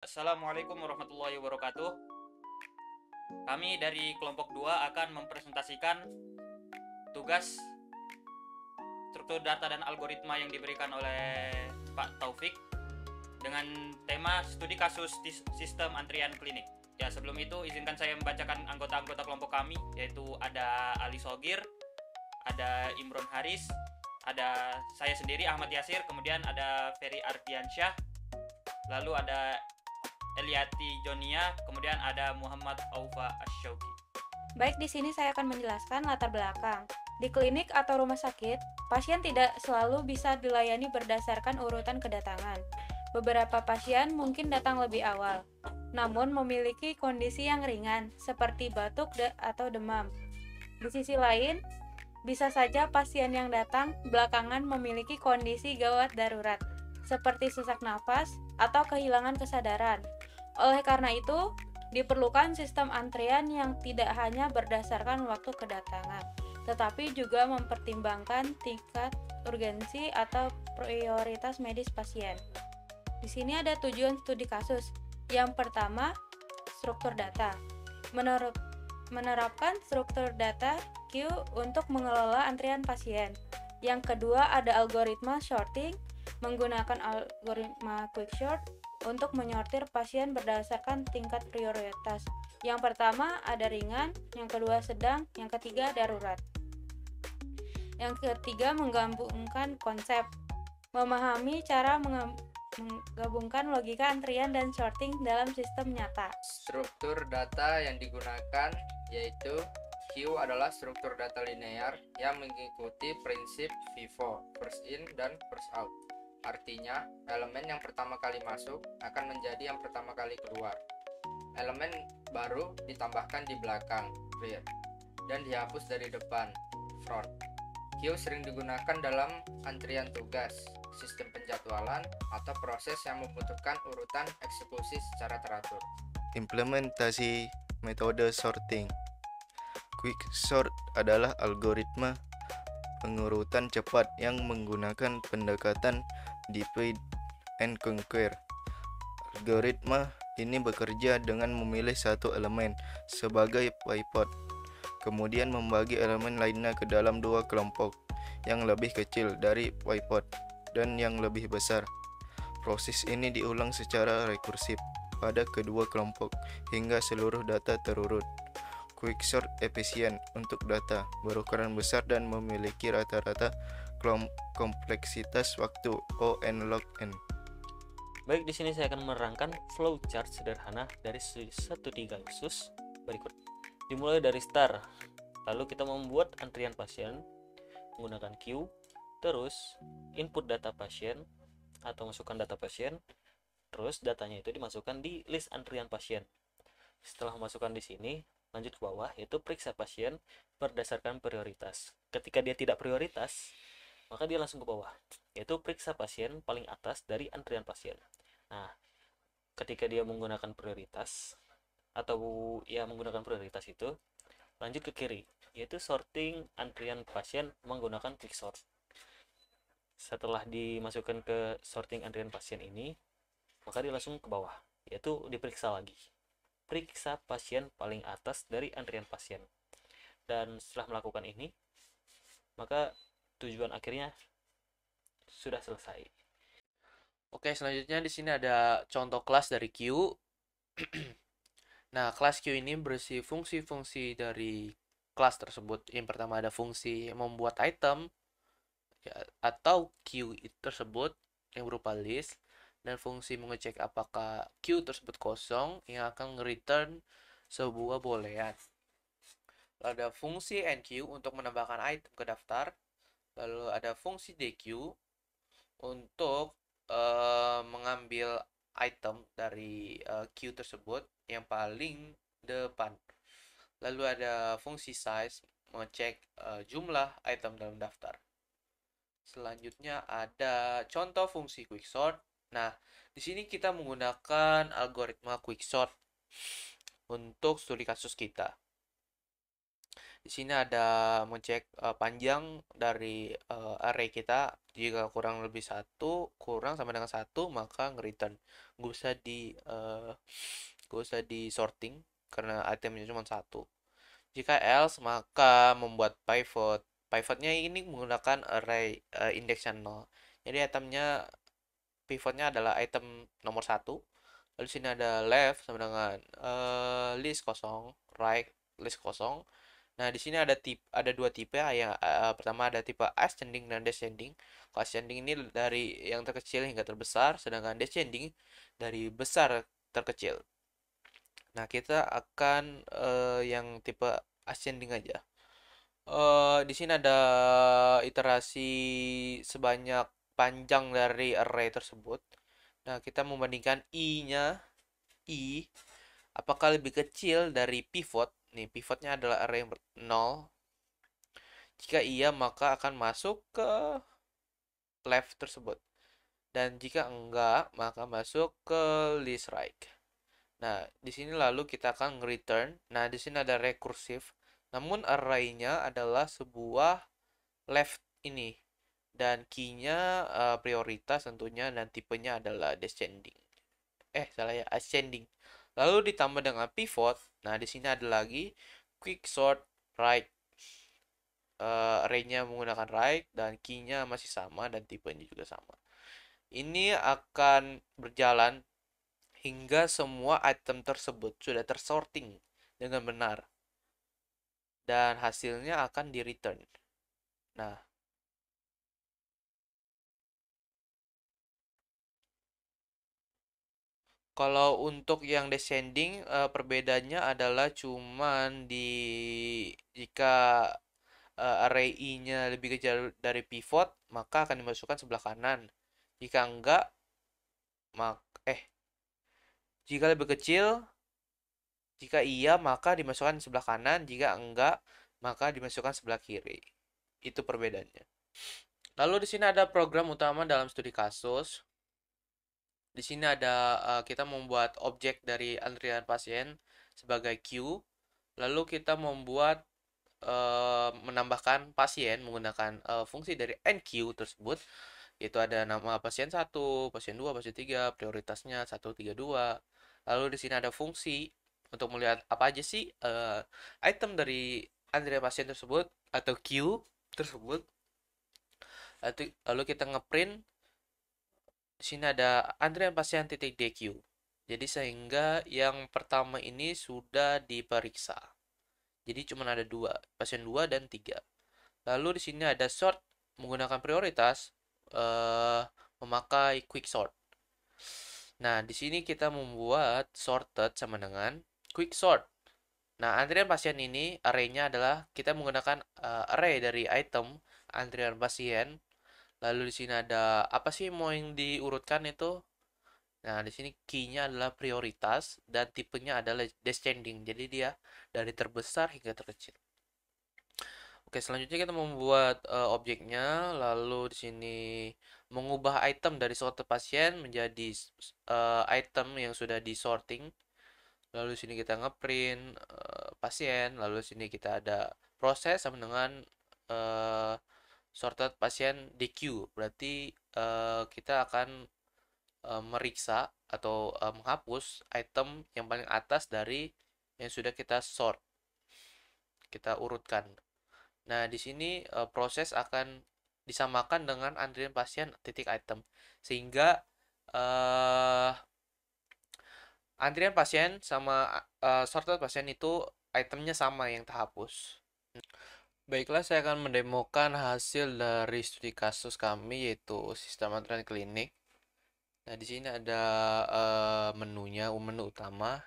Assalamualaikum warahmatullahi wabarakatuh. Kami dari kelompok 2 akan mempresentasikan tugas struktur data dan algoritma yang diberikan oleh Pak Taufik dengan tema studi kasus sistem antrian klinik. Ya, sebelum itu izinkan saya membacakan anggota-anggota kelompok kami, yaitu ada Ali Sogir, ada Imron Haris, ada saya sendiri Ahmad Yasir, kemudian ada Ferry Ardiansyah, lalu ada Eliati Jonia, kemudian ada Muhammad Aufa Asyauki. Baik, di sini saya akan menjelaskan latar belakang. Di klinik atau rumah sakit, pasien tidak selalu bisa dilayani berdasarkan urutan kedatangan. Beberapa pasien mungkin datang lebih awal, namun memiliki kondisi yang ringan, seperti batuk atau demam. Di sisi lain, bisa saja pasien yang datang belakangan memiliki kondisi gawat darurat, seperti sesak nafas atau kehilangan kesadaran. Oleh karena itu, diperlukan sistem antrian yang tidak hanya berdasarkan waktu kedatangan, tetapi juga mempertimbangkan tingkat urgensi atau prioritas medis pasien. Di sini ada tujuan studi kasus. Yang pertama, struktur data. Menerapkan struktur data queue untuk mengelola antrian pasien. Yang kedua, ada algoritma sorting, menggunakan algoritma quicksort untuk menyortir pasien berdasarkan tingkat prioritas. Yang pertama ada ringan, yang kedua sedang, yang ketiga darurat. Yang ketiga menggabungkan konsep, memahami cara menggabungkan logika antrian dan sorting dalam sistem nyata. Struktur data yang digunakan yaitu Q adalah struktur data linear yang mengikuti prinsip FIFO, first in dan first out. Artinya, elemen yang pertama kali masuk akan menjadi yang pertama kali keluar. Elemen baru ditambahkan di belakang, rear, dan dihapus dari depan, front. Q sering digunakan dalam antrian tugas, sistem penjadwalan, atau proses yang membutuhkan urutan eksekusi secara teratur. Implementasi metode sorting. Quicksort adalah algoritma pengurutan cepat yang menggunakan pendekatan divide and conquer. Algoritma ini bekerja dengan memilih satu elemen sebagai pivot, kemudian membagi elemen lainnya ke dalam dua kelompok, yang lebih kecil dari pivot dan yang lebih besar. Proses ini diulang secara rekursif pada kedua kelompok hingga seluruh data terurut. Quicksort efisien untuk data berukuran besar dan memiliki rata-rata kompleksitas waktu O n log n. Baik, di sini saya akan menerangkan flowchart sederhana dari studi kasus berikut. Dimulai dari start, lalu kita membuat antrian pasien menggunakan queue, terus input data pasien atau masukkan data pasien, terus datanya itu dimasukkan di list antrian pasien. Setelah memasukkan di sini, lanjut ke bawah, yaitu periksa pasien berdasarkan prioritas. Ketika dia tidak prioritas, maka dia langsung ke bawah, yaitu periksa pasien paling atas dari antrian pasien. Nah, ketika dia menggunakan prioritas atau menggunakan prioritas itu, lanjut ke kiri, yaitu sorting antrian pasien menggunakan quicksort. Setelah dimasukkan ke sorting antrian pasien ini, maka dia langsung ke bawah, yaitu diperiksa lagi. Periksa pasien paling atas dari antrian pasien. Dan setelah melakukan ini, maka tujuan akhirnya sudah selesai. Oke, selanjutnya di sini ada contoh kelas dari Q. Nah, kelas Q ini berisi fungsi-fungsi dari kelas tersebut. Yang pertama ada fungsi membuat item ya, atau Q tersebut yang berupa list, dan fungsi mengecek apakah queue tersebut kosong yang akan return sebuah boolean. Lalu ada fungsi enqueue untuk menambahkan item ke daftar. Lalu ada fungsi dequeue untuk mengambil item dari queue tersebut yang paling depan. Lalu ada fungsi size mengecek jumlah item dalam daftar. Selanjutnya ada contoh fungsi quicksort. Nah, di sini kita menggunakan algoritma quicksort untuk studi kasus kita. Di sini ada mengecek panjang dari array kita. Di Jika kurang lebih satu, kurang sama dengan satu, maka nge-return. Gak usah di sorting karena itemnya cuma satu. Jika else, maka membuat pivot. Pivotnya ini menggunakan array indeks yang 0. Jadi itemnya pivotnya adalah item nomor satu. Lalu sini ada left sama dengan list kosong, right list kosong. Nah, di sini ada dua tipe. Yang pertama ada tipe ascending dan descending. Kalau ascending ini dari yang terkecil hingga terbesar, sedangkan descending dari besar terkecil. Nah, kita akan yang tipe ascending aja. Di sini ada iterasi sebanyak panjang dari array tersebut. Nah, kita membandingkan i apakah lebih kecil dari pivot. Nih, pivotnya adalah array 0. Jika iya, maka akan masuk ke left tersebut. Dan jika enggak, maka masuk ke list right. Nah, di sini lalu kita akan return. Nah, di sini ada recursive. Namun array-nya adalah sebuah left ini. Dan key-nya prioritas tentunya, dan tipenya adalah descending. Salah ya, ascending. Lalu ditambah dengan pivot. Nah, di sini ada lagi quick sort right. Array-nya menggunakan right dan key-nya masih sama dan tipenya juga sama. Ini akan berjalan hingga semua item tersebut sudah tersorting dengan benar. Dan hasilnya akan di-return. Nah, kalau untuk yang descending, perbedaannya adalah cuman jika array i-nya lebih kecil dari pivot, maka akan dimasukkan sebelah kanan. Jika enggak, jika lebih kecil, jika iya maka dimasukkan sebelah kanan, jika enggak maka dimasukkan sebelah kiri. Itu perbedaannya. Lalu di sini ada program utama dalam studi kasus. Di sini ada kita membuat objek dari antrian pasien sebagai queue. Lalu kita membuat menambahkan pasien menggunakan fungsi dari enqueue tersebut, yaitu ada nama pasien 1, pasien 2, pasien 3, prioritasnya 1, 3, 2. Lalu di sini ada fungsi untuk melihat apa aja sih item dari antrian pasien tersebut atau queue tersebut. Lalu kita ngeprint. Di sini ada antrian pasien titik DQ. Jadi sehingga yang pertama ini sudah diperiksa. Jadi cuma ada dua, pasien 2 dan 3. Lalu di sini ada sort menggunakan prioritas memakai quick sort. Nah, di sini kita membuat sorted sama dengan quick sort. Nah, antrian pasien ini array-nya adalah kita menggunakan array dari item antrian pasien. Lalu di sini ada apa sih mau yang diurutkan itu? Nah, di sini key-nya adalah prioritas dan tipenya adalah descending. Jadi dia dari terbesar hingga terkecil. Oke, selanjutnya kita membuat objeknya, lalu di sini mengubah item dari sorted pasien menjadi item yang sudah disorting. Lalu di sini kita ngeprint pasien, lalu di sini kita ada proses sama dengan sorted pasien DQ. Berarti kita akan meriksa atau menghapus item yang paling atas dari yang sudah kita sort. Kita urutkan. Nah, di sini proses akan disamakan dengan antrian pasien titik item, sehingga antrian pasien sama sorted pasien itu itemnya sama yang terhapus. Baiklah, saya akan mendemokan hasil dari studi kasus kami, yaitu sistem antrian klinik. Nah, di sini ada menunya, menu utama.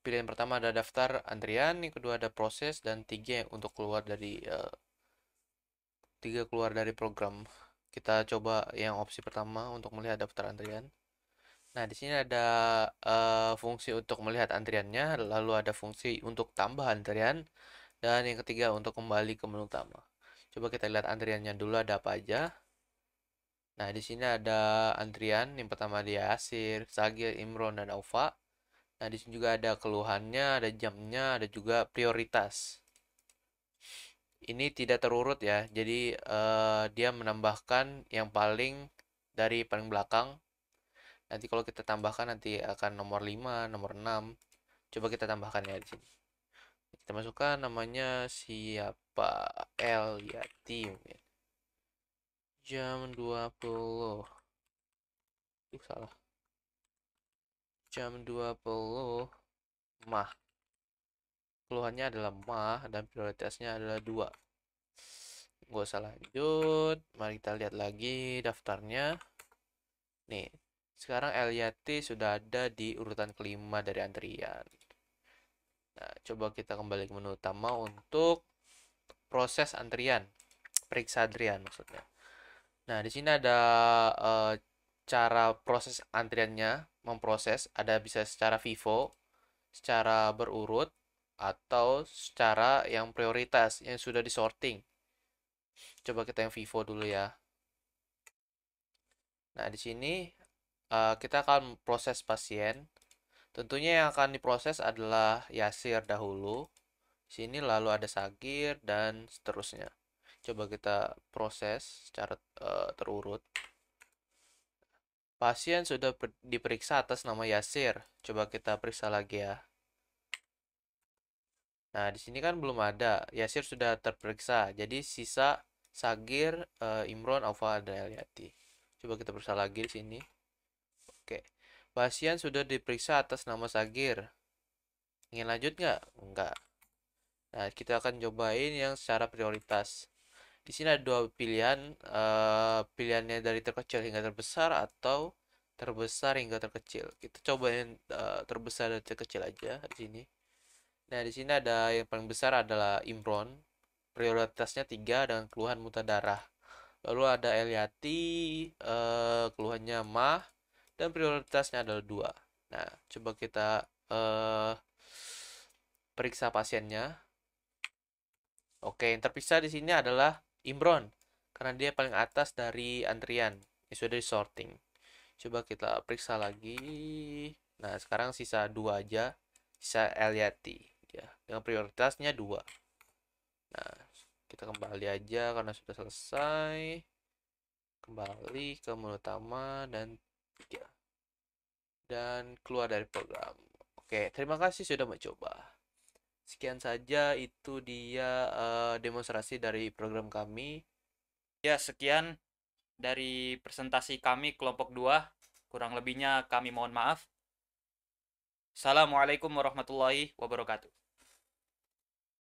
Pilihan pertama ada daftar antrian, yang kedua ada proses, dan tiga untuk keluar dari program. Kita coba yang opsi pertama untuk melihat daftar antrian. Nah, di sini ada fungsi untuk melihat antriannya, lalu ada fungsi untuk tambah antrian, dan yang ketiga untuk kembali ke menu utama. Coba kita lihat antriannya dulu ada apa aja. Nah, di sini ada antrian. Yang pertama dia Yasir, Sagir, Imron, dan Aufa. Nah, di sini juga ada keluhannya, ada jamnya, ada juga prioritas. ini tidak terurut ya. Jadi dia menambahkan yang paling dari paling belakang. Nanti kalau kita tambahkan nanti akan nomor 5, nomor 6. Coba kita tambahkan ya di sini. Kita masukkan namanya siapa? El Yati mungkin. Jam 20. Salah. Jam 20 mah. Keluhannya adalah mah dan prioritasnya adalah 2. Nggak usah lanjut. Mari kita lihat lagi daftarnya. Nih, sekarang El Yati sudah ada di urutan kelima dari antrian. Nah, coba kita kembali ke menu utama untuk proses antrian. Periksa antrian maksudnya. Nah, di sini ada cara proses antriannya, memproses, ada bisa secara FIFO, secara berurut, atau secara yang prioritas, yang sudah disorting. Coba kita yang FIFO dulu ya. Nah, di sini kita akan proses pasien. Tentunya yang akan diproses adalah Yasir dahulu. Di sini lalu ada Sagir dan seterusnya. Coba kita proses secara terurut. Pasien sudah diperiksa atas nama Yasir. Coba kita periksa lagi ya. Nah, di sini kan belum ada. Yasir sudah terperiksa. Jadi sisa Sagir, Imron, Aufa, dan Eliati. Coba kita periksa lagi di sini. Oke. Pasien sudah diperiksa atas nama Sagir. Ingin lanjut nggak? Enggak. Nah, kita akan cobain yang secara prioritas. Di sini ada 2 pilihan, pilihannya dari terkecil hingga terbesar atau terbesar hingga terkecil. Kita cobain terbesar dan terkecil aja di sini. Nah, di sini ada yang paling besar adalah Imron, prioritasnya 3 dengan keluhan muntah darah. Lalu ada Eliati, keluhannya mah dan prioritasnya adalah 2. Nah, coba kita periksa pasiennya. Oke, yang terpisah di sini adalah Imron karena dia paling atas dari antrian yang sudah disorting. Coba kita periksa lagi. Nah, sekarang sisa 2 aja. Sisa Eliati ya, dengan prioritasnya 2. Nah, kita kembali aja karena sudah selesai. Kembali ke menu utama dan 3. Dan keluar dari program. Oke, terima kasih sudah mencoba. Sekian saja itu dia demonstrasi dari program kami. Ya, sekian dari presentasi kami kelompok 2. Kurang lebihnya kami mohon maaf. Assalamualaikum warahmatullahi wabarakatuh.